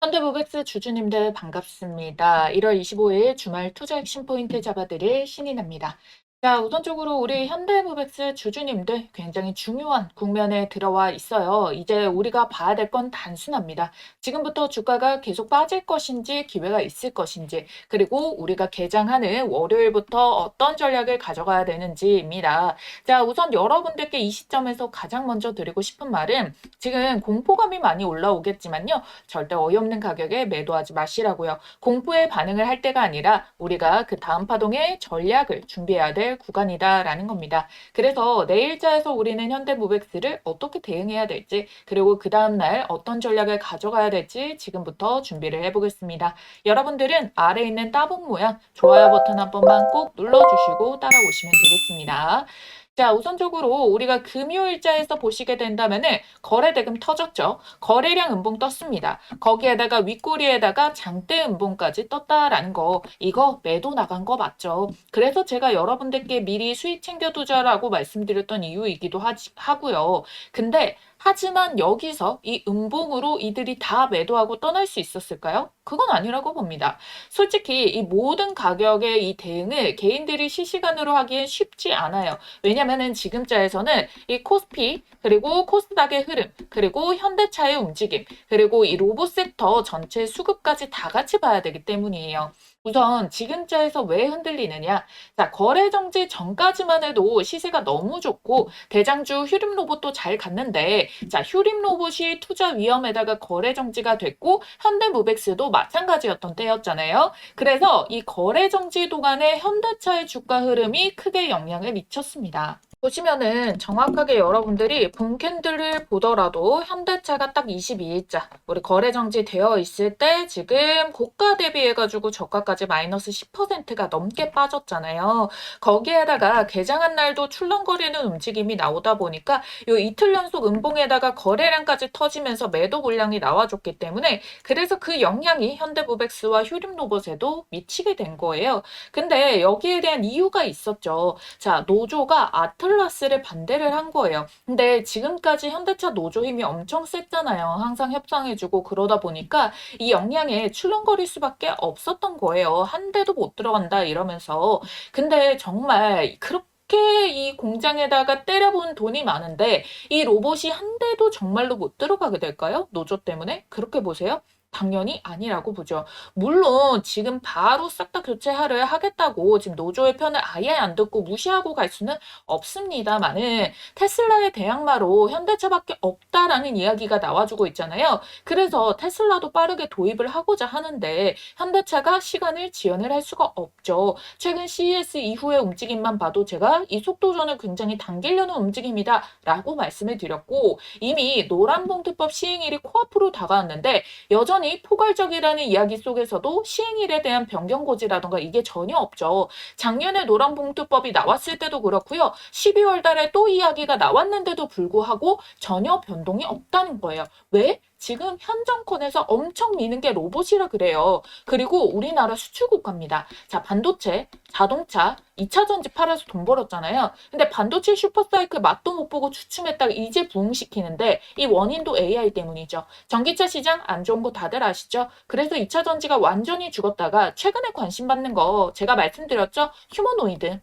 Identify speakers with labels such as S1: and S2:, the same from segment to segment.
S1: 현대모백스 주주님들 반갑습니다. 1월 25일 주말 투자 핵심 포인트 잡아드릴 신인입니다. 자, 우선적으로 우리 현대모백스 주주님들 굉장히 중요한 국면에 들어와 있어요. 이제 우리가 봐야 될 건 단순합니다. 지금부터 주가가 계속 빠질 것인지 기회가 있을 것인지, 그리고 우리가 개장하는 월요일부터 어떤 전략을 가져가야 되는지입니다. 자, 우선 여러분들께 이 시점에서 가장 먼저 드리고 싶은 말은 지금 공포감이 많이 올라오겠지만요. 절대 어이없는 가격에 매도하지 마시라고요. 공포에 반응을 할 때가 아니라 우리가 그 다음 파동의 전략을 준비해야 될 구간이다라는 겁니다. 그래서 내일자에서 우리는 현대모백스를 어떻게 대응해야 될지, 그리고 그 다음날 어떤 전략을 가져가야 될지 지금부터 준비를 해보겠습니다. 여러분들은 아래에 있는 따봉 모양 좋아요 버튼 한 번만 꼭 눌러주시고 따라오시면 되겠습니다. 자, 우선적으로 우리가 금요일자에서 보시게 된다면은 거래대금 터졌죠. 거래량 음봉 떴습니다. 거기에다가 윗꼬리에다가 장대 음봉까지 떴다라는 거, 이거 매도 나간 거 맞죠? 그래서 제가 여러분들께 미리 수익 챙겨두자라고 말씀드렸던 이유이기도 하고요. 근데 하지만 여기서 이 음봉으로 이들이 다 매도하고 떠날 수 있었을까요? 그건 아니라고 봅니다. 솔직히 이 모든 가격의 이 대응을 개인들이 실시간으로 하기엔 쉽지 않아요. 왜냐면은 지금자에서는 이 코스피, 그리고 코스닥의 흐름, 그리고 현대차의 움직임, 그리고 이 로봇 섹터 전체 수급까지 다 같이 봐야 되기 때문이에요. 우선 지금자에서 왜 흔들리느냐? 자, 거래 정지 전까지만 해도 시세가 너무 좋고 대장주 휴림 로봇도 잘 갔는데, 자, 휴림 로봇이 투자 위험에다가 거래 정지가 됐고 현대모백스도 마찬가지였던 때였잖아요. 그래서 이 거래 정지 동안에 현대차의 주가 흐름이 크게 영향을 미쳤습니다. 보시면은 정확하게 여러분들이 봄캔들을 보더라도 현대차가 딱 22일자 우리 거래 정지 되어 있을 때 지금 고가 대비해가지고 저가까지 마이너스 10%가 넘게 빠졌잖아요. 거기에다가 개장한 날도 출렁거리는 움직임이 나오다 보니까 요 이틀 연속 음봉에다가 거래량까지 터지면서 매도 물량이 나와줬기 때문에 그래서 그 영향이 현대모백스와 휴림로봇에도 미치게 된 거예요. 근데 여기에 대한 이유가 있었죠. 자, 노조가 아틀라스를 반대를 한 거예요. 근데 지금까지 현대차 노조 힘이 엄청 셌잖아요. 항상 협상해주고 그러다 보니까 이 역량에 출렁거릴 수밖에 없었던 거예요. 한 대도 못 들어간다 이러면서. 근데 정말 그렇게 이 공장에다가 때려본 돈이 많은데 이 로봇이 한 대도 정말로 못 들어가게 될까요? 노조 때문에? 그렇게 보세요. 당연히 아니라고 보죠. 물론 지금 바로 싹 다 교체를 하겠다고 지금 노조의 편을 아예 안 듣고 무시하고 갈 수는 없습니다만은 테슬라의 대항마로 현대차밖에 없다라는 이야기가 나와주고 있잖아요. 그래서 테슬라도 빠르게 도입을 하고자 하는데 현대차가 시간을 지연을 할 수가 없죠. 최근 CES 이후의 움직임만 봐도 제가 이 속도전을 굉장히 당기려는 움직임이다라고 말씀을 드렸고 이미 노란봉투법 시행일이 코앞으로 다가왔는데 여전히 포괄적이라는 이야기 속에서도 시행일에 대한 변경 고지라던가 이게 전혀 없죠. 작년에 노란봉투법이 나왔을 때도 그렇고요. 12월 달에 또 이야기가 나왔는데도 불구하고 전혀 변동이 없다는 거예요. 왜? 지금 현 정권에서 엄청 미는 게 로봇이라 그래요. 그리고 우리나라 수출 국가입니다. 자, 반도체, 자동차, 2차 전지 팔아서 돈 벌었잖아요. 근데 반도체 슈퍼사이클 맛도 못 보고 주춤했다가 이제 부흥시키는데 이 원인도 AI 때문이죠. 전기차 시장 안 좋은 거 다들 아시죠? 그래서 2차 전지가 완전히 죽었다가 최근에 관심 받는 거 제가 말씀드렸죠? 휴머노이드.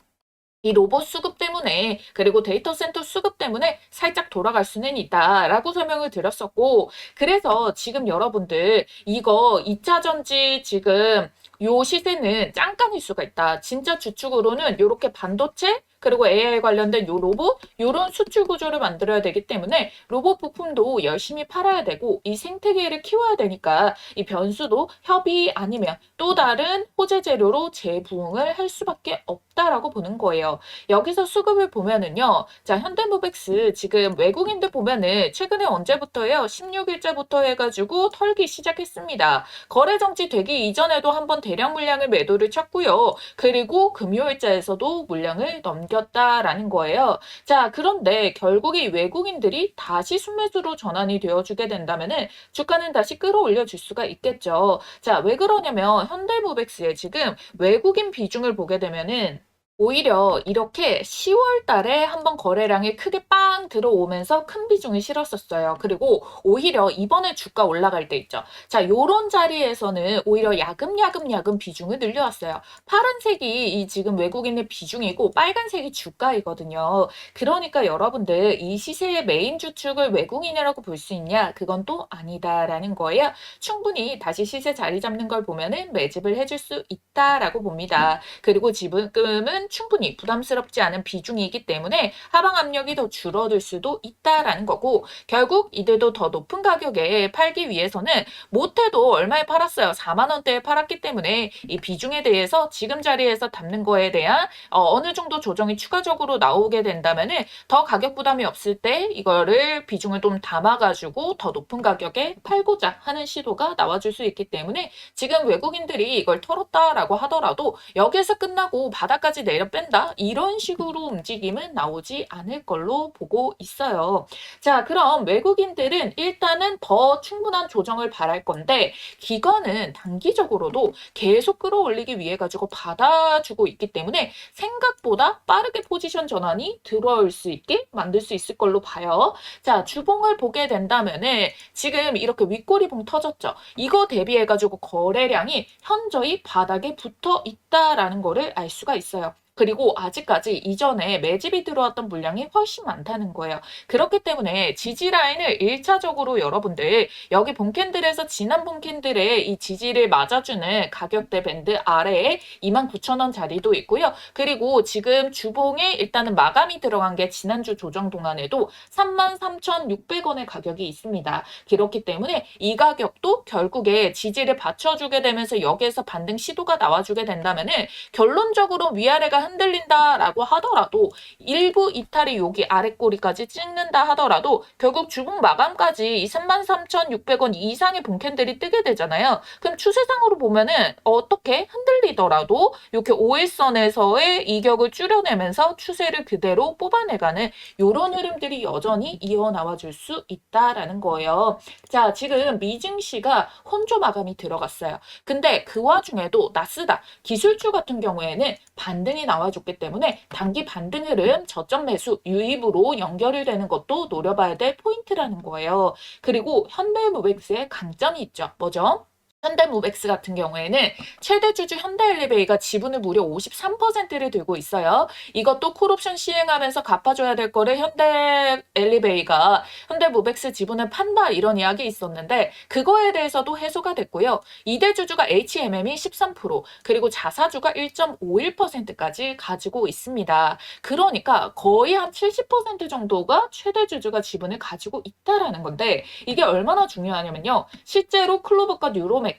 S1: 이 로봇 수급 때문에 그리고 데이터 센터 수급 때문에 살짝 돌아갈 수는 있다라고 설명을 드렸었고 그래서 지금 여러분들 이거 2차 전지 지금 요 시세는 짱깡일 수가 있다. 진짜 주축으로는 이렇게 반도체 그리고 AI 관련된 요 로봇 요런 수출 구조를 만들어야 되기 때문에 로봇 부품도 열심히 팔아야 되고 이 생태계를 키워야 되니까 이 변수도 협의 아니면 또 다른 호재 재료로 재부응을 할 수밖에 없다라고 보는 거예요. 여기서 수급을 보면은요. 자, 현대모백스 지금 외국인들 보면은 최근에 언제부터예요? 16일자부터 해가지고 털기 시작했습니다. 거래 정지 되기 이전에도 한번 대량 물량을 매도를 쳤고요. 그리고 금요일자에서도 물량을 넘겼다라는 거예요. 자, 그런데 결국 이 외국인들이 다시 순매수로 전환이 되어주게 된다면은 주가는 다시 끌어올려 줄 수가 있겠죠. 자, 왜 그러냐면 현대모백스에 지금 외국인 비중을 보게 되면은 오히려 이렇게 10월 달에 한번 거래량이 크게 빵 들어오면서 큰 비중이 실었었어요. 그리고 오히려 이번에 주가 올라갈 때 있죠. 자, 요런 자리에서는 오히려 야금야금 비중을 늘려왔어요. 파란색이 이 지금 외국인의 비중이고 빨간색이 주가이거든요. 그러니까 여러분들 이 시세의 메인 주축을 외국인이라고 볼 수 있냐? 그건 또 아니다라는 거예요. 충분히 다시 시세 자리 잡는 걸 보면은 매집을 해줄 수 있다라고 봅니다. 그리고 지금은 충분히 부담스럽지 않은 비중이기 때문에 하방 압력이 더 줄어들 수도 있다라는 거고, 결국 이들도 더 높은 가격에 팔기 위해서는 못해도 얼마에 팔았어요? 4만 원대에 팔았기 때문에 이 비중에 대해서 지금 자리에서 담는 거에 대한 어느 정도 조정이 추가적으로 나오게 된다면은 더 가격 부담이 없을 때 이거를 비중을 좀 담아가지고 더 높은 가격에 팔고자 하는 시도가 나와줄 수 있기 때문에 지금 외국인들이 이걸 털었다라고 하더라도 여기에서 끝나고 바닥까지 내려 뺀다 이런 식으로 움직임은 나오지 않을 걸로 보고 있어요. 자, 그럼 외국인들은 일단은 더 충분한 조정을 바랄 건데 기관은 단기적으로도 계속 끌어올리기 위해 가지고 받아주고 있기 때문에 생각보다 빠르게 포지션 전환이 들어올 수 있게 만들 수 있을 걸로 봐요. 자, 주봉을 보게 된다면은 지금 이렇게 윗꼬리봉 터졌죠. 이거 대비해 가지고 거래량이 현저히 바닥에 붙어 있다라는 거를 알 수가 있어요. 그리고 아직까지 이전에 매집이 들어왔던 물량이 훨씬 많다는 거예요. 그렇기 때문에 지지 라인을 1차적으로 여러분들 여기 본캔들에서 지난 본캔들의 이 지지를 맞아주는 가격대 밴드 아래에 29,000원 자리도 있고요. 그리고 지금 주봉에 일단은 마감이 들어간 게 지난주 조정 동안에도 33,600원의 가격이 있습니다. 그렇기 때문에 이 가격도 결국에 지지를 받쳐주게 되면서 여기에서 반등 시도가 나와주게 된다면은 결론적으로 위아래가 흔들린다라고 하더라도 일부 이탈이 여기 아래 꼬리까지 찍는다 하더라도 결국 주봉 마감까지 이 33,600원 이상의 본캔들이 뜨게 되잖아요. 그럼 추세상으로 보면은 어떻게 흔들리더라도 이렇게 5일선에서의 이격을 줄여내면서 추세를 그대로 뽑아내가는 이런 흐름들이 여전히 이어나와 줄 수 있다라는 거예요. 자, 지금 미증시가 혼조 마감이 들어갔어요. 근데 그 와중에도 나스닥 기술주 같은 경우에는 반등이 나와줬기 때문에 단기 반등 흐름 저점 매수 유입으로 연결이 되는 것도 노려봐야 될 포인트라는 거예요. 그리고 현대무백스의 강점이 있죠. 뭐죠? 현대모백스 같은 경우에는 최대 주주 현대엘리베이가 지분을 무려 53%를 들고 있어요. 이것도 콜옵션 시행하면서 갚아줘야 될 거를 현대엘리베이가 현대모백스 지분을 판다 이런 이야기 있었는데 그거에 대해서도 해소가 됐고요. 2대 주주가 HMM이 13% 그리고 자사주가 1.51%까지 가지고 있습니다. 그러니까 거의 한 70% 정도가 최대 주주가 지분을 가지고 있다라는 건데 이게 얼마나 중요하냐면요. 실제로 클로버과 뉴로메카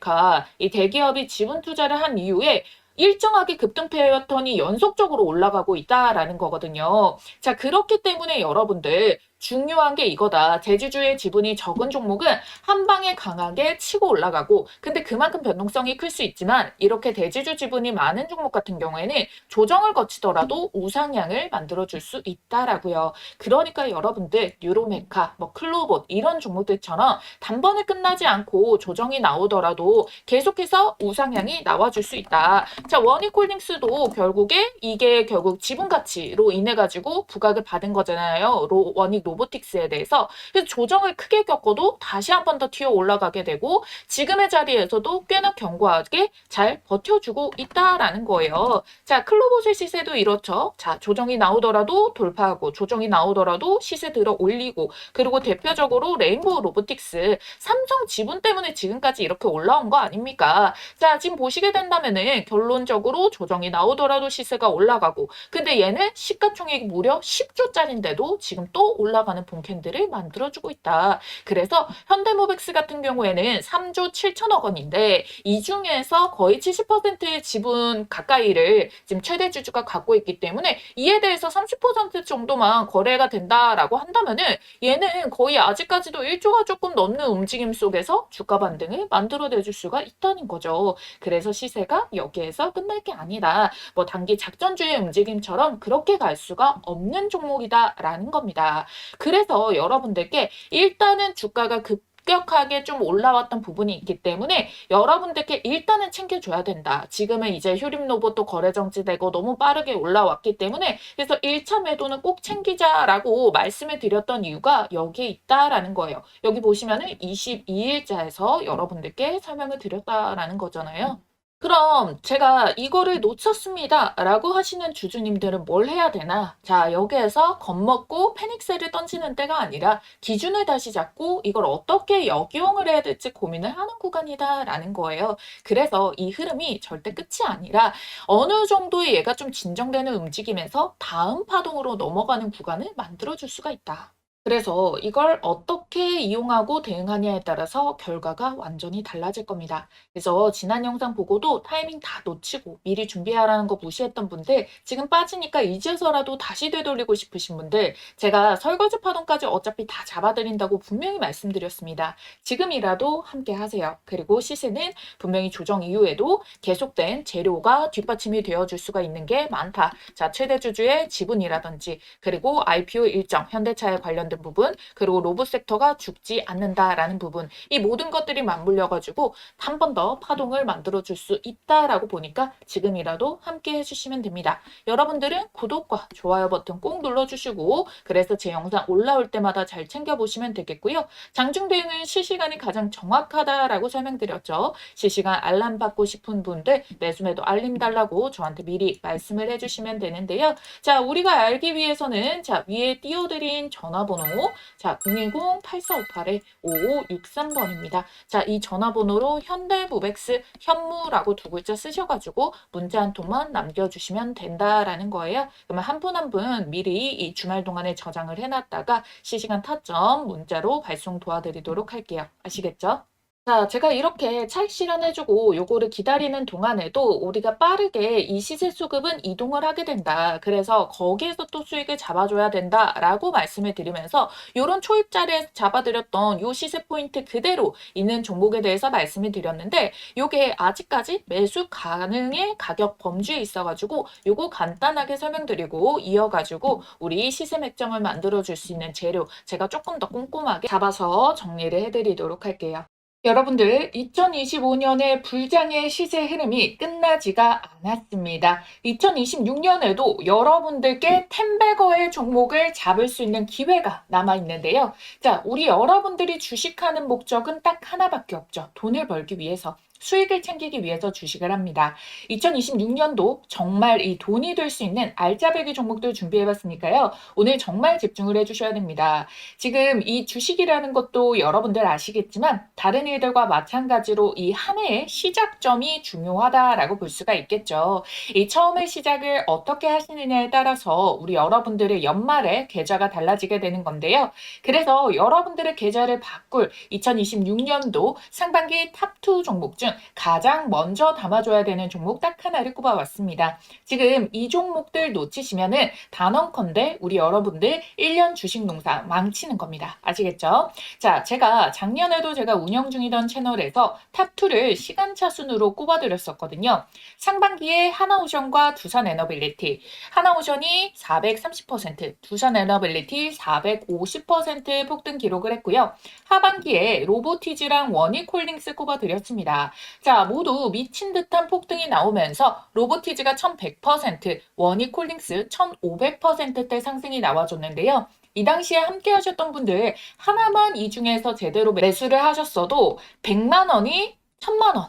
S1: 이 대기업이 지분 투자를 한 이후에 일정하게 급등 패턴이 연속적으로 올라가고 있다라는 거거든요. 자, 그렇기 때문에 여러분들 중요한 게 이거다. 대주주의 지분이 적은 종목은 한 방에 강하게 치고 올라가고 근데 그만큼 변동성이 클 수 있지만 이렇게 대주주 지분이 많은 종목 같은 경우에는 조정을 거치더라도 우상향을 만들어줄 수 있다라고요. 그러니까 여러분들 뉴로메카, 뭐 클로봇 이런 종목들처럼 단번에 끝나지 않고 조정이 나오더라도 계속해서 우상향이 나와줄 수 있다. 자, 원익홀딩스도 결국에 이게 결국 지분 가치로 인해 가지고 부각을 받은 거잖아요. 원익 로보틱스에 대해서. 그래서 조정을 크게 겪어도 다시 한 번 더 튀어 올라가게 되고 지금의 자리에서도 꽤나 견고하게 잘 버텨주고 있다라는 거예요. 자, 클로봇의 시세도 이렇죠. 자, 조정이 나오더라도 돌파하고 조정이 나오더라도 시세 들어 올리고 그리고 대표적으로 레인보우 로보틱스 삼성 지분 때문에 지금까지 이렇게 올라온 거 아닙니까? 자, 지금 보시게 된다면은 결론적으로 조정이 나오더라도 시세가 올라가고 근데 얘는 시가총액이 무려 10조짜리인데도 지금 또 올라가는 본캔들을 만들어주고 있다. 그래서 현대모백스 같은 경우에는 3조 7천억 원인데 이 중에서 거의 70%의 지분 가까이를 지금 최대 주주가 갖고 있기 때문에 이에 대해서 30% 정도만 거래가 된다라고 한다면은 얘는 거의 아직까지도 1조가 조금 넘는 움직임 속에서 주가 반등을 만들어내줄 수가 있다는 거죠. 그래서 시세가 여기에서 끝날 게 아니다. 뭐 단기 작전주의 움직임처럼 그렇게 갈 수가 없는 종목이다라는 겁니다. 그래서 여러분들께 일단은 주가가 급격하게 좀 올라왔던 부분이 있기 때문에 여러분들께 일단은 챙겨줘야 된다. 지금은 이제 휴림로봇도 거래 정지되고 너무 빠르게 올라왔기 때문에 그래서 1차 매도는 꼭 챙기자라고 말씀을 드렸던 이유가 여기에 있다라는 거예요. 여기 보시면은 22일자에서 여러분들께 설명을 드렸다라는 거잖아요. 그럼 제가 이거를 놓쳤습니다 라고 하시는 주주님들은 뭘 해야 되나? 자, 여기에서 겁먹고 패닉셀을 던지는 때가 아니라 기준을 다시 잡고 이걸 어떻게 역이용을 해야 될지 고민을 하는 구간이다 라는 거예요. 그래서 이 흐름이 절대 끝이 아니라 어느 정도의 얘가 좀 진정되는 움직임에서 다음 파동으로 넘어가는 구간을 만들어줄 수가 있다. 그래서 이걸 어떻게 이용하고 대응하냐에 따라서 결과가 완전히 달라질 겁니다. 그래서 지난 영상 보고도 타이밍 다 놓치고 미리 준비하라는 거 무시했던 분들, 지금 빠지니까 이제서라도 다시 되돌리고 싶으신 분들, 제가 설거지 파동까지 어차피 다 잡아드린다고 분명히 말씀드렸습니다. 지금이라도 함께 하세요. 그리고 시세는 분명히 조정 이후에도 계속된 재료가 뒷받침이 되어줄 수가 있는 게 많다. 자, 최대 주주의 지분이라든지 그리고 IPO 일정, 현대차에 관련된 부분, 그리고 로봇 섹터가 죽지 않는다라는 부분, 이 모든 것들이 맞물려 가지고 한 번 더 파동을 만들어 줄 수 있다라고 보니까 지금이라도 함께 해주시면 됩니다. 여러분들은 구독과 좋아요 버튼 꼭 눌러주시고 그래서 제 영상 올라올 때마다 잘 챙겨보시면 되겠고요. 장중 대응은 실시간이 가장 정확하다라고 설명드렸죠. 실시간 알람 받고 싶은 분들 매수매도 알림 달라고 저한테 미리 말씀을 해주시면 되는데요. 자, 우리가 알기 위해서는 자, 위에 띄워드린 전화번호 자, 010-8458-5563번입니다. 자, 이 전화번호로 현대모백스 현무라고 두 글자 쓰셔가지고 문자 한 통만 남겨주시면 된다라는 거예요. 그러면 한 분 한 분 미리 이 주말 동안에 저장을 해놨다가 실시간 타점 문자로 발송 도와드리도록 할게요. 아시겠죠? 자, 제가 이렇게 차익 실현해주고 요거를 기다리는 동안에도 우리가 빠르게 이 시세 수급은 이동을 하게 된다. 그래서 거기에서 또 수익을 잡아줘야 된다라고 말씀을 드리면서 요런 초입 자리에서 잡아드렸던 요 시세 포인트 그대로 있는 종목에 대해서 말씀을 드렸는데 요게 아직까지 매수 가능의 가격 범주에 있어가지고 요거 간단하게 설명드리고 이어가지고 우리 시세 맥점을 만들어줄 수 있는 재료 제가 조금 더 꼼꼼하게 잡아서 정리를 해드리도록 할게요. 여러분들 2025년의 불장의 시세 흐름이 끝나지가 않았습니다. 2026년에도 여러분들께 텐베거의 종목을 잡을 수 있는 기회가 남아있는데요. 자, 우리 여러분들이 주식하는 목적은 딱 하나밖에 없죠. 돈을 벌기 위해서. 수익을 챙기기 위해서 주식을 합니다. 2026년도 정말 이 돈이 될 수 있는 알짜배기 종목들 준비해봤으니까요. 오늘 정말 집중을 해주셔야 됩니다. 지금 이 주식이라는 것도 여러분들 아시겠지만 다른 일들과 마찬가지로 이 한 해의 시작점이 중요하다라고 볼 수가 있겠죠. 이 처음의 시작을 어떻게 하시느냐에 따라서 우리 여러분들의 연말에 계좌가 달라지게 되는 건데요. 그래서 여러분들의 계좌를 바꿀 2026년도 상반기 탑2 종목 중 가장 먼저 담아줘야 되는 종목 딱 하나를 꼽아왔습니다. 지금 이 종목들 놓치시면은 단언컨대 우리 여러분들 1년 주식 농사 망치는 겁니다. 아시겠죠? 자, 작년에도 제가 운영 중이던 채널에서 탑2를 시간차 순으로 꼽아드렸었거든요. 상반기에 하나오션과 두산에너빌리티, 하나오션이 430%, 두산에너빌리티 450% 폭등 기록을 했고요. 하반기에 로보티즈랑 원익홀딩스 꼽아드렸습니다. 자, 모두 미친 듯한 폭등이 나오면서 로보티즈가 1100%, 원익홀딩스 1500%대 상승이 나와줬는데요. 이 당시에 함께 하셨던 분들 하나만 이 중에서 제대로 매수를 하셨어도 100만 원이 1000만 원,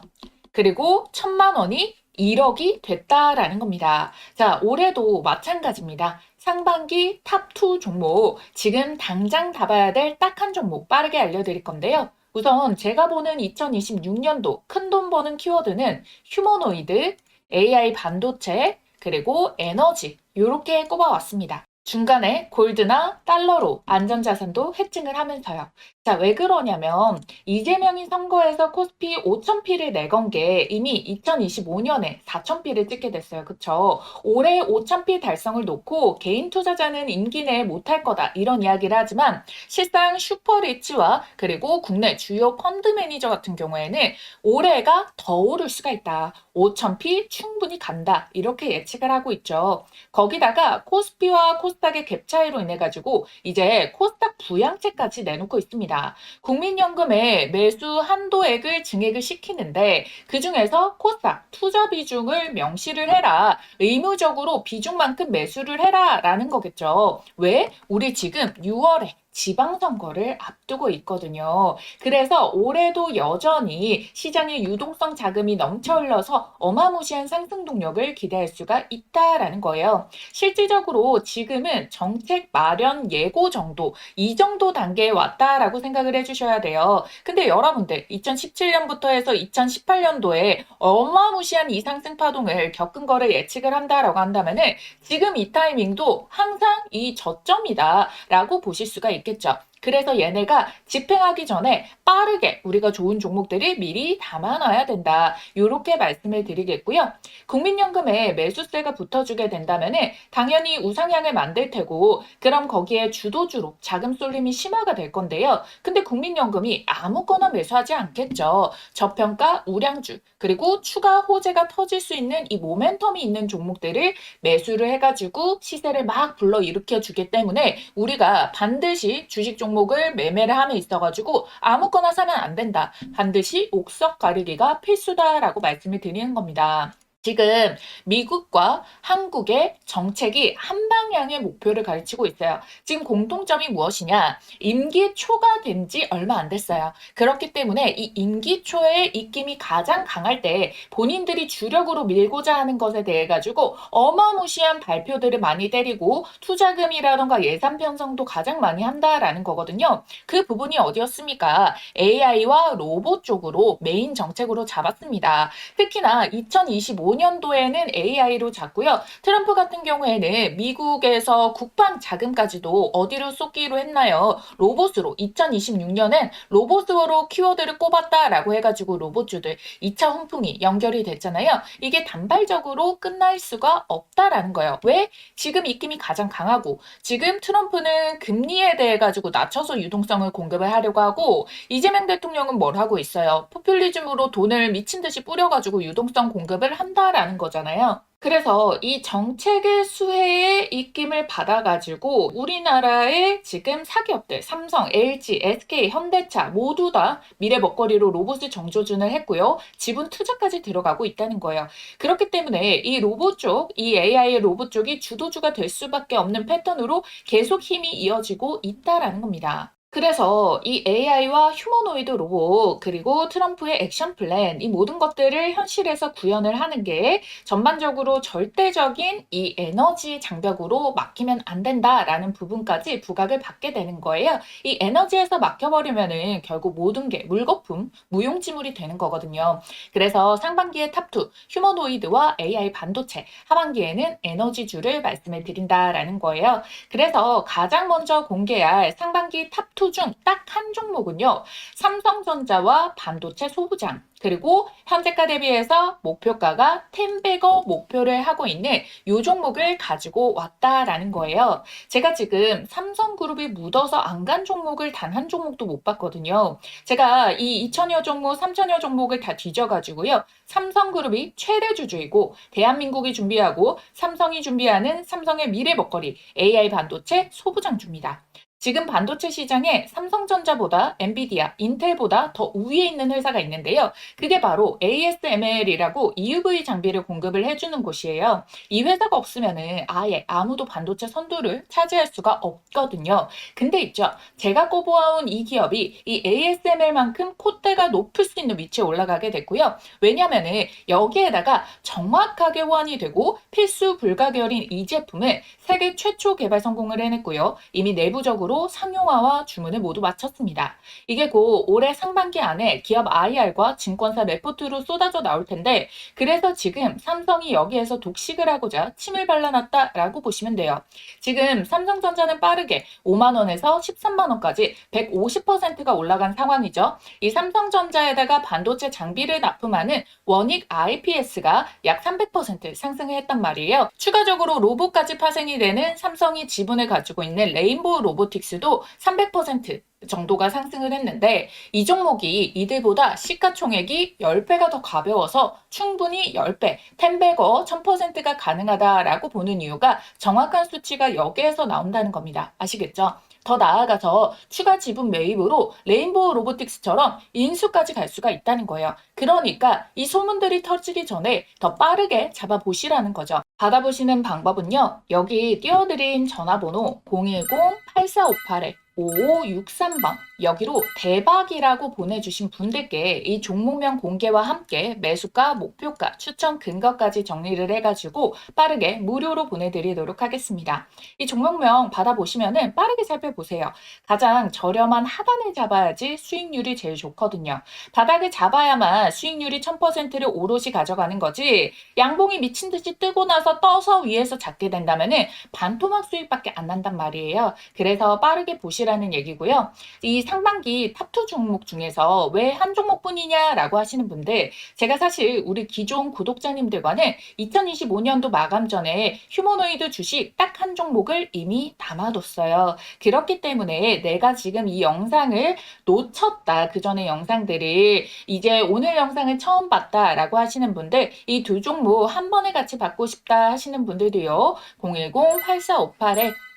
S1: 그리고 1000만 원이 1억이 됐다라는 겁니다. 자, 올해도 마찬가지입니다. 상반기 탑2 종목, 지금 당장 잡아야 될 딱 한 종목 빠르게 알려드릴 건데요. 우선 제가 보는 2026년도 큰돈 버는 키워드는 휴머노이드, AI 반도체, 그리고 에너지 이렇게 꼽아왔습니다. 중간에 골드나 달러로 안전자산도 해칭을 하면서요. 자, 왜 그러냐면 이재명이 선거에서 코스피 5,000피를 내건 게 이미 2025년에 4,000피를 찍게 됐어요. 그쵸? 올해 5,000피 달성을 놓고 개인 투자자는 임기 내에 못할 거다 이런 이야기를 하지만 실상 슈퍼리치와 그리고 국내 주요 펀드 매니저 같은 경우에는 올해가 더 오를 수가 있다. 5,000피 충분히 간다. 이렇게 예측을 하고 있죠. 거기다가 코스피와 코스닥의 갭 차이로 인해 가지고 이제 코스닥 부양책까지 내놓고 있습니다. 있습니다. 국민연금의 매수 한도액을 증액을 시키는데 그중에서 코스닥 투자 비중을 명시를 해라. 의무적으로 비중만큼 매수를 해라 라는 거겠죠. 왜? 우리 지금 6월에 지방선거를 앞두고 있거든요. 그래서 올해도 여전히 시장에 유동성 자금이 넘쳐 흘러서 어마무시한 상승 동력을 기대할 수가 있다라는 거예요. 실질적으로 지금은 정책 마련 예고 정도, 이 정도 단계에 왔다라고 생각을 해주셔야 돼요. 근데 여러분들 2017년부터 해서 2018년도에 어마무시한 이 상승 파동을 겪은 거를 예측을 한다라고 한다면은 지금 이 타이밍도 항상 이 저점이다라고 보실 수가 있겠죠. 그래서 얘네가 집행하기 전에 빠르게 우리가 좋은 종목들을 미리 담아놔야 된다. 이렇게 말씀을 드리겠고요. 국민연금에 매수세가 붙어주게 된다면은 당연히 우상향을 만들 테고 그럼 거기에 주도주로 자금 쏠림이 심화가 될 건데요. 근데 국민연금이 아무거나 매수하지 않겠죠. 저평가 우량주 그리고 추가 호재가 터질 수 있는 이 모멘텀이 있는 종목들을 매수를 해가지고 시세를 막 불러일으켜 주기 때문에 우리가 반드시 주식 종목을 매매를 함에 있어가지고 아무거나 사면 안 된다. 반드시 옥석 가리기가 필수다라고 말씀을 드리는 겁니다. 지금 미국과 한국의 정책이 한 방향의 목표를 가르치고 있어요. 지금 공통점이 무엇이냐? 임기 초가 된 지 얼마 안 됐어요. 그렇기 때문에 이 임기 초의 입김이 가장 강할 때 본인들이 주력으로 밀고자 하는 것에 대해 가지고 어마무시한 발표들을 많이 때리고 투자금이라던가 예산 편성도 가장 많이 한다라는 거거든요. 그 부분이 어디였습니까? AI와 로봇 쪽으로 메인 정책으로 잡았습니다. 특히나 2025년도에는 AI로 잡고요. 트럼프 같은 경우에는 미국에서 국방 자금까지도 어디로 쏟기로 했나요? 로봇으로 2026년엔 로봇으로 키워드를 꼽았다라고 해가지고 로봇주들 2차 훈풍이 연결이 됐잖아요. 이게 단발적으로 끝날 수가 없다라는 거예요. 왜? 지금 입김이 가장 강하고 지금 트럼프는 금리에 대해 가지고 낮춰서 유동성을 공급을 하려고 하고 이재명 대통령은 뭘 하고 있어요? 포퓰리즘으로 돈을 미친 듯이 뿌려가지고 유동성 공급을 한다라는 거잖아요. 그래서 이 정책의 수혜의 입김을 받아가지고 우리나라의 지금 사기업들 삼성, LG, SK, 현대차 모두 다 미래 먹거리로 로봇을 정조준을 했고요. 지분 투자까지 들어가고 있다는 거예요. 그렇기 때문에 이 로봇 쪽, 이 AI의 로봇 쪽이 주도주가 될 수밖에 없는 패턴으로 계속 힘이 이어지고 있다라는 겁니다. 그래서 이 AI와 휴머노이드 로봇 그리고 트럼프의 액션 플랜 이 모든 것들을 현실에서 구현을 하는 게 전반적으로 절대적인 이 에너지 장벽으로 막히면 안 된다라는 부분까지 부각을 받게 되는 거예요. 이 에너지에서 막혀버리면은 결국 모든 게 물거품, 무용지물이 되는 거거든요. 그래서 상반기에 탑2 휴머노이드와 AI 반도체, 하반기에는 에너지주를 말씀을 드린다라는 거예요. 그래서 가장 먼저 공개할 상반기 탑2 중 딱 한 종목은요. 삼성전자와 반도체 소부장 그리고 현재가 대비해서 목표가가 10배거 목표를 하고 있는 이 종목을 가지고 왔다라는 거예요. 제가 지금 삼성그룹이 묻어서 안 간 종목을 단 한 종목도 못 봤거든요. 제가 이 2천여 종목, 3천여 종목을 다 뒤져가지고요. 삼성그룹이 최대 주주이고 대한민국이 준비하고 삼성이 준비하는 삼성의 미래 먹거리 AI 반도체 소부장주입니다. 지금 반도체 시장에 삼성전자보다 엔비디아, 인텔보다 더 우위에 있는 회사가 있는데요. 그게 바로 ASML이라고 EUV 장비를 공급을 해주는 곳이에요. 이 회사가 없으면은 아예 아무도 반도체 선두를 차지할 수가 없거든요. 근데 있죠. 제가 꼽아온 이 기업이 이 ASML만큼 콧대가 높을 수 있는 위치에 올라가게 됐고요. 왜냐면은 여기에다가 정확하게 호환이 되고 필수 불가결인 이 제품을 세계 최초 개발 성공을 해냈고요. 이미 내부적으로 상용화와 주문을 모두 마쳤습니다. 이게 곧 올해 상반기 안에 기업 IR과 증권사 레포트로 쏟아져 나올 텐데 그래서 지금 삼성이 여기에서 독식을 하고자 침을 발라놨다라고 보시면 돼요. 지금 삼성전자는 빠르게 5만 원에서 13만 원까지 150%가 올라간 상황이죠. 이 삼성전자에다가 반도체 장비를 납품하는 원익 IPS가 약 300% 상승을 했단 말이에요. 추가적으로 로봇까지 파생이 되는 삼성이 지분을 가지고 있는 레인보우 로보틱스도 300% 정도가 상승을 했는데 이 종목이 이들보다 시가총액이 10배가 더 가벼워서 충분히 10배, 10배거 1000%가 가능하다라고 보는 이유가 정확한 수치가 여기에서 나온다는 겁니다. 아시겠죠? 더 나아가서 추가 지분 매입으로 레인보우 로보틱스처럼 인수까지 갈 수가 있다는 거예요. 그러니까 이 소문들이 터지기 전에 더 빠르게 잡아보시라는 거죠. 받아보시는 방법은요. 여기 띄워드린 전화번호 010-8458-5563번 여기로 대박이라고 보내주신 분들께 이 종목명 공개와 함께 매수가, 목표가, 추천 근거까지 정리를 해가지고 빠르게 무료로 보내드리도록 하겠습니다. 이 종목명 받아보시면은 빠르게 살펴보세요. 가장 저렴한 하단을 잡아야지 수익률이 제일 좋거든요. 바닥을 잡아야만 수익률이 1000%를 오롯이 가져가는 거지 양봉이 미친 듯이 뜨고 나서 떠서 위에서 잡게 된다면은 반토막 수익밖에 안 난단 말이에요. 그래서 빠르게 보시라는 얘기고요. 이 상반기 탑2 종목 중에서 왜 한 종목뿐이냐라고 하시는 분들 제가 사실 우리 기존 구독자님들과는 2025년도 마감 전에 휴머노이드 주식 딱 한 종목을 이미 담아뒀어요. 그렇기 때문에 내가 지금 이 영상을 놓쳤다. 그 전에 영상들이 이제 오늘 영상을 처음 봤다라고 하시는 분들 이 두 종목 한 번에 같이 받고 싶다 하시는 분들도요.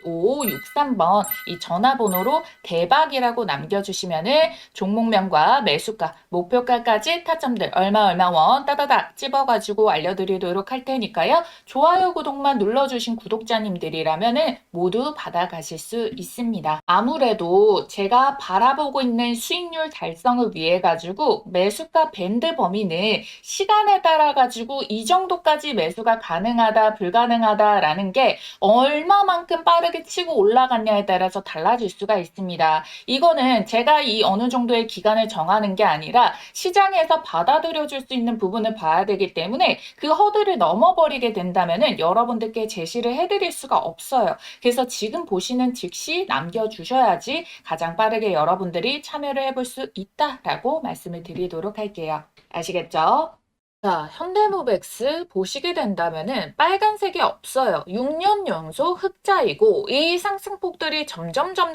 S1: 010-8458-5563번 이 전화번호로 대박이라고 남겨주시면은 종목명과 매수가, 목표가까지 타점들 얼마 원 따다닥 찝어가지고 알려드리도록 할 테니까요. 좋아요, 구독만 눌러주신 구독자님들이라면은 모두 받아가실 수 있습니다. 아무래도 제가 바라보고 있는 수익률 달성을 위해 가지고 매수가 밴드 범위는 시간에 따라 가지고 이 정도까지 매수가 가능하다, 불가능하다라는 게 얼마만큼 빠르게 치고 올라갔냐에 따라서 달라질 수가 있습니다. 이거는 제가 이 어느 정도의 기간을 정하는 게 아니라 시장에서 받아들여줄 수 있는 부분을 봐야 되기 때문에 그 허들을 넘어버리게 된다면은 여러분들께 제시를 해드릴 수가 없어요. 그래서 지금 보시는 즉시 남겨주셔야지 가장 빠르게 여러분들이 참여를 해볼 수 있다라고 말씀을 드리도록 할게요. 아시겠죠? 자, 현대모백스 보시게 된다면은 빨간색이 없어요. 6년 연속 흑자이고 이 상승폭들이 점점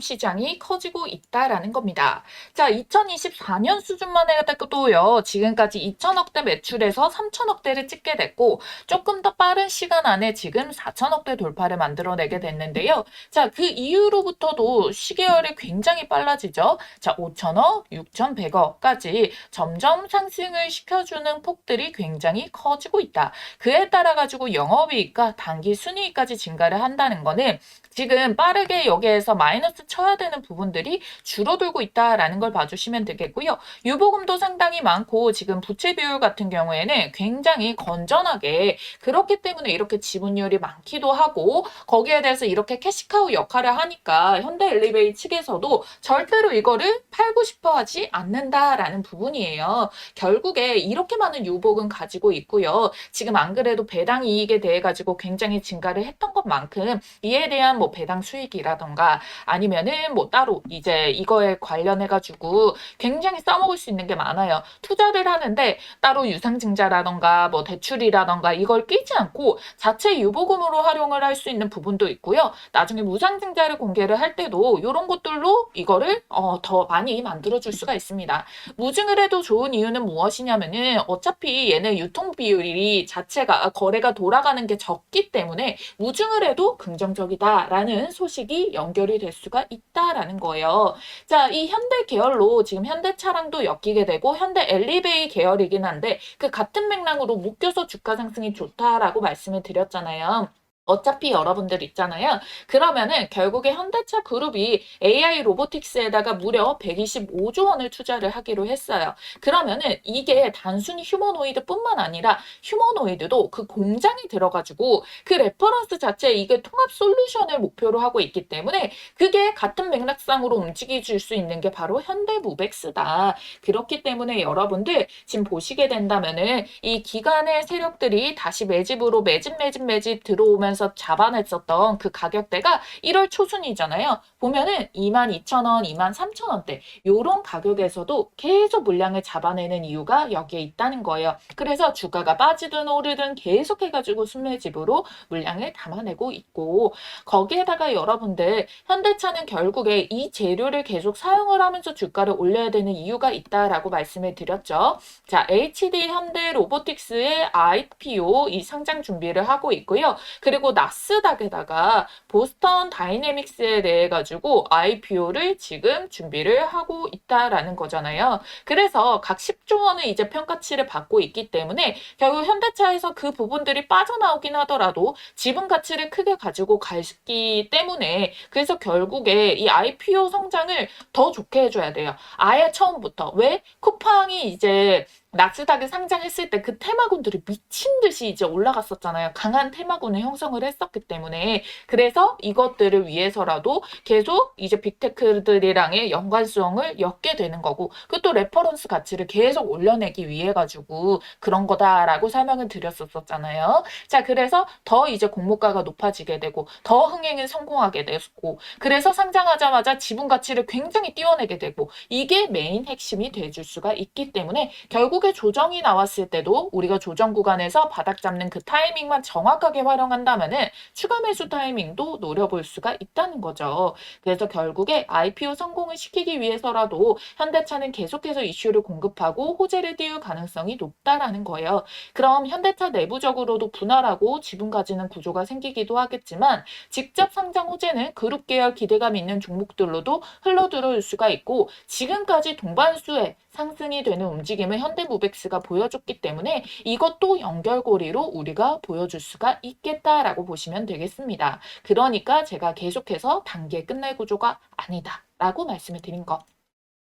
S1: 시장이 커지고 있다라는 겁니다. 자, 2024년 수준만 해도요. 지금까지 2천억대 매출에서 3천억대를 찍게 됐고 조금 더 빠른 시간 안에 지금 4천억대 돌파를 만들어내게 됐는데요. 자, 그 이후로부터도 시계열이 굉장히 빨라지죠. 자, 5천억, 6,100억까지 점점 상승을 시켜주는 폭들이 굉장히 커지고 있다. 그에 따라 가지고 영업이익과 단기 순이익까지 증가를 한다는 거는 지금 빠르게 여기에서 마이너스 쳐야 되는 부분들이 줄어들고 있다라는 걸 봐주시면 되겠고요. 유보금도 상당히 많고 지금 부채 비율 같은 경우에는 굉장히 건전하게 그렇기 때문에 이렇게 지분율이 많기도 하고 거기에 대해서 이렇게 캐시카우 역할을 하니까 현대엘리베이 측에서도 절대로 이거를 팔고 싶어 하지 않는다라는 부분이에요. 결국에 이렇게 많은 유보금 가지고 있고요. 지금 안 그래도 배당 이익에 대해 가지고 굉장히 증가를 했던 것만큼 이에 대한 뭐 배당 수익이라던가 아니면은 뭐 따로 이제 이거에 관련해 가지고 굉장히 써먹을 수 있는 게 많아요. 투자를 하는데 따로 유상증자라던가 뭐 대출이라던가 이걸 끼지 않고 자체 유보금으로 활용을 할 수 있는 부분도 있고요. 나중에 무상증자를 공개를 할 때도 이런 것들로 이거를 더 많이 만들어줄 수가 있습니다. 무증을 해도 좋은 이유는 무엇이냐면은 어차피 얘네 유통 비율이 자체가 거래가 돌아가는 게 적기 때문에 무증을 해도 긍정적이다라는 소식이 연결이 될 수가 있다라는 거예요. 자, 이 현대 계열로 지금 현대차량도 엮이게 되고 현대 엘리베이 계열이긴 한데 그 같은 맥락으로 묶여서 주가 상승이 좋다라고 말씀을 드렸잖아요. 어차피 여러분들 있잖아요. 그러면은 결국에 현대차 그룹이 AI 로보틱스에다가 무려 125조 원을 투자를 하기로 했어요. 그러면은 이게 단순히 휴머노이드뿐만 아니라 휴머노이드도 그 공장이 들어가지고 그 레퍼런스 자체에 이게 통합 솔루션을 목표로 하고 있기 때문에 그게 같은 맥락상으로 움직여줄 수 있는 게 바로 현대모백스다. 그렇기 때문에 여러분들 지금 보시게 된다면은 이 기간의 세력들이 다시 매집으로 매집 들어오면서 잡아냈었던 그 가격대가 1월 초순이잖아요. 보면은 22,000원, 23,000원대 요런 가격에서도 계속 물량을 잡아내는 이유가 여기에 있다는 거예요. 그래서 주가가 빠지든 오르든 계속해가지고 순매집으로 물량을 담아내고 있고 거기에다가 여러분들 현대차는 결국에 이 재료를 계속 사용을 하면서 주가를 올려야 되는 이유가 있다라고 말씀을 드렸죠. 자, HD 현대 로보틱스의 IPO 이 상장 준비를 하고 있고요. 그리고 그리고 나스닥에다가 보스턴 다이내믹스에 대해 가지고 IPO를 지금 준비를 하고 있다라는 거잖아요. 그래서 각 10조 원의 이제 평가치를 받고 있기 때문에 결국 현대차에서 그 부분들이 빠져나오긴 하더라도 지분 가치를 크게 가지고 가기 때문에 그래서 결국에 이 IPO 성장을 더 좋게 해줘야 돼요. 아예 처음부터. 왜? 쿠팡이 이제 나스닥에 상장했을 때 그 테마군들이 미친 듯이 이제 올라갔었잖아요. 강한 테마군을 형성을 했었기 때문에. 그래서 이것들을 위해서라도 계속 이제 빅테크들이랑의 연관성을 엮게 되는 거고, 그것도 레퍼런스 가치를 계속 올려내기 위해 가지고 그런 거다라고 설명을 드렸었잖아요. 자, 그래서 더 이제 공모가가 높아지게 되고, 더 흥행에 성공하게 되고, 그래서 상장하자마자 지분 가치를 굉장히 띄워내게 되고, 이게 메인 핵심이 돼줄 수가 있기 때문에 결국에 조정이 나왔을 때도 우리가 조정 구간에서 바닥 잡는 그 타이밍만 정확하게 활용한다면은 추가 매수 타이밍도 노려볼 수가 있다는 거죠. 그래서 결국에 IPO 성공을 시키기 위해서라도 현대차는 계속해서 이슈를 공급하고 호재를 띄울 가능성이 높다라는 거예요. 그럼 현대차 내부적으로도 분할하고 지분 가지는 구조가 생기기도 하겠지만 직접 상장 호재는 그룹 계열 기대감 있는 종목들로도 흘러들어올 수가 있고 지금까지 동반수에 상승이 되는 움직임을 현대무백스가 보여줬기 때문에 이것도 연결고리로 우리가 보여줄 수가 있겠다라고 보시면 되겠습니다. 그러니까 제가 계속해서 단계 끝날 구조가 아니다 라고 말씀을 드린 거.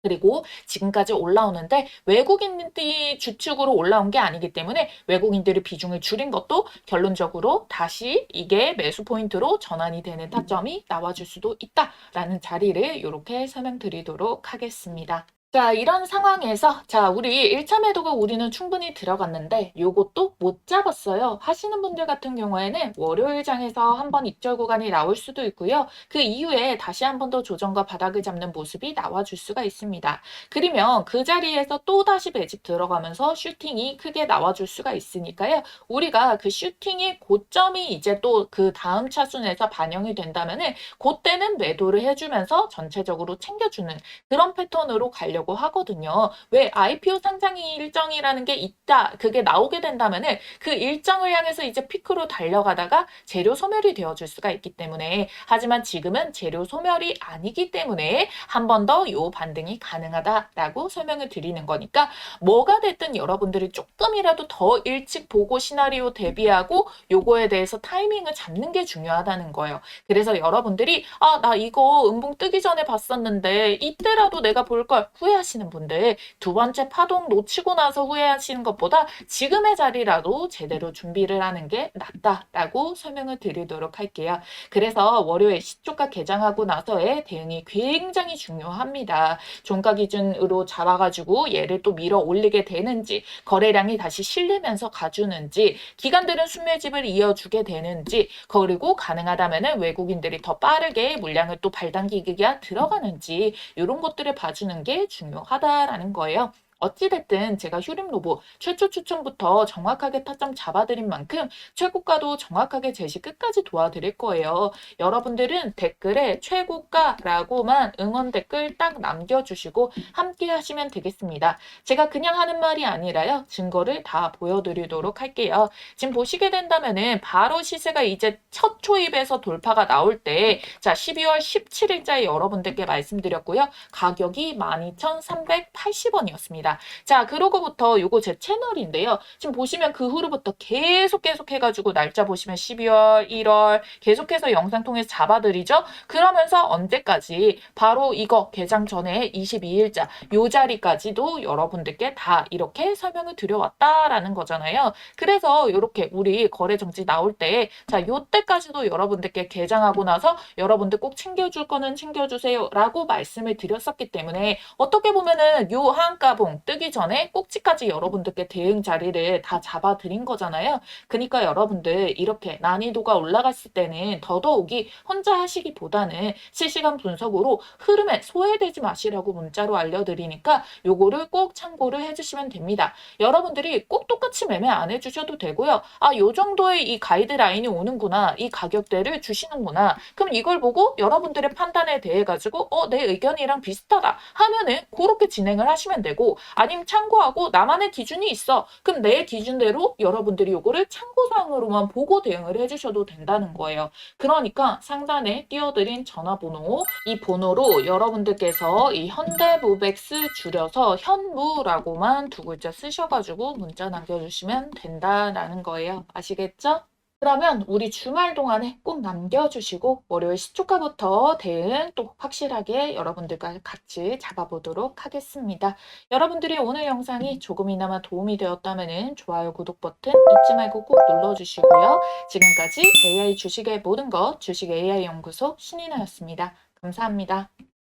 S1: 그리고 지금까지 올라오는데 외국인들이 주축으로 올라온 게 아니기 때문에 외국인들이 비중을 줄인 것도 결론적으로 다시 이게 매수 포인트로 전환이 되는 타점이 나와줄 수도 있다라는 자리를 이렇게 설명드리도록 하겠습니다. 자, 이런 상황에서 자, 우리 1차 매도가 우리는 충분히 들어갔는데 요것도 못 잡았어요. 하시는 분들 같은 경우에는 월요일 장에서 한번 입절 구간이 나올 수도 있고요. 그 이후에 다시 한 번 더 조정과 바닥을 잡는 모습이 나와줄 수가 있습니다. 그러면 그 자리에서 또 다시 매집 들어가면서 슈팅이 크게 나와줄 수가 있으니까요. 우리가 그 슈팅의 고점이 이제 또 그 다음 차순에서 반영이 된다면은 그때는 매도를 해주면서 전체적으로 챙겨주는 그런 패턴으로 가려고 하거든요. 왜 IPO 상장 일정이라는 게 있다. 그게 나오게 된다면은 그 일정을 향해서 이제 피크로 달려가다가 재료 소멸이 되어줄 수가 있기 때문에 하지만 지금은 재료 소멸이 아니기 때문에 한 번 더 요 반등이 가능하다라고 설명을 드리는 거니까 뭐가 됐든 여러분들이 조금이라도 더 일찍 보고 시나리오 대비하고 요거에 대해서 타이밍을 잡는 게 중요하다는 거예요. 그래서 여러분들이 나 이거 음봉 뜨기 전에 봤었는데 이때라도 내가 볼 걸 후회하시는 분들 두 번째 파동 놓치고 나서 후회하시는 것보다 지금의 자리라도 제대로 준비를 하는 게 낫다라고 설명을 드리도록 할게요. 그래서 월요일 시초가 개장하고 나서의 대응이 굉장히 중요합니다. 종가 기준으로 잡아가지고 얘를 또 밀어 올리게 되는지 거래량이 다시 실리면서 가주는지 기관들은 순매집을 이어주게 되는지 그리고 가능하다면 외국인들이 더 빠르게 물량을 또 발당기기가 들어가는지 이런 것들을 봐주는 게 중요하다라는 거예요. 어찌됐든 제가 휴림로보 최초 추천부터 정확하게 타점 잡아드린 만큼 최고가도 정확하게 제시 끝까지 도와드릴 거예요. 여러분들은 댓글에 최고가라고만 응원 댓글 딱 남겨주시고 함께 하시면 되겠습니다. 제가 그냥 하는 말이 아니라요. 증거를 다 보여드리도록 할게요. 지금 보시게 된다면은 바로 시세가 이제 첫 초입에서 돌파가 나올 때 자 12월 17일자에 여러분들께 말씀드렸고요. 가격이 12,380원이었습니다. 자, 그러고부터 요거 제 채널인데요. 지금 보시면 그 후로부터 계속 해가지고 날짜 보시면 12월, 1월 계속해서 영상 통해서 잡아드리죠. 그러면서 언제까지 바로 이거 개장 전에 22일자 요 자리까지도 여러분들께 다 이렇게 설명을 드려왔다라는 거잖아요. 그래서 이렇게 우리 거래 정지 나올 때 자, 요때까지도 여러분들께 개장하고 나서 여러분들 꼭 챙겨줄 거는 챙겨주세요 라고 말씀을 드렸었기 때문에 어떻게 보면은 요 하한가봉 뜨기 전에 꼭지까지 여러분들께 대응 자리를 다 잡아드린 거잖아요. 그러니까 여러분들 이렇게 난이도가 올라갔을 때는 더더욱이 혼자 하시기보다는 실시간 분석으로 흐름에 소외되지 마시라고 문자로 알려드리니까 요거를 꼭 참고를 해주시면 됩니다. 여러분들이 꼭 똑같이 매매 안 해주셔도 되고요. 요 정도의 이 가이드라인이 오는구나. 이 가격대를 주시는구나. 그럼 이걸 보고 여러분들의 판단에 대해 가지고 내 의견이랑 비슷하다 하면은 그렇게 진행을 하시면 되고 아니면 참고하고 나만의 기준이 있어. 그럼 내 기준대로 여러분들이 요거를 참고사항으로만 보고 대응을 해주셔도 된다는 거예요. 그러니까 상단에 띄워드린 전화번호, 이 번호로 여러분들께서 이 현대모백스 줄여서 현무라고만 두 글자 쓰셔가지고 문자 남겨주시면 된다라는 거예요. 아시겠죠? 그러면 우리 주말 동안에 꼭 남겨주시고 월요일 시초가부터 대응 또 확실하게 여러분들과 같이 잡아보도록 하겠습니다. 여러분들이 오늘 영상이 조금이나마 도움이 되었다면 좋아요, 구독 버튼 잊지 말고 꼭 눌러주시고요. 지금까지 AI 주식의 모든 것 주식 AI 연구소 신인아였습니다. 감사합니다.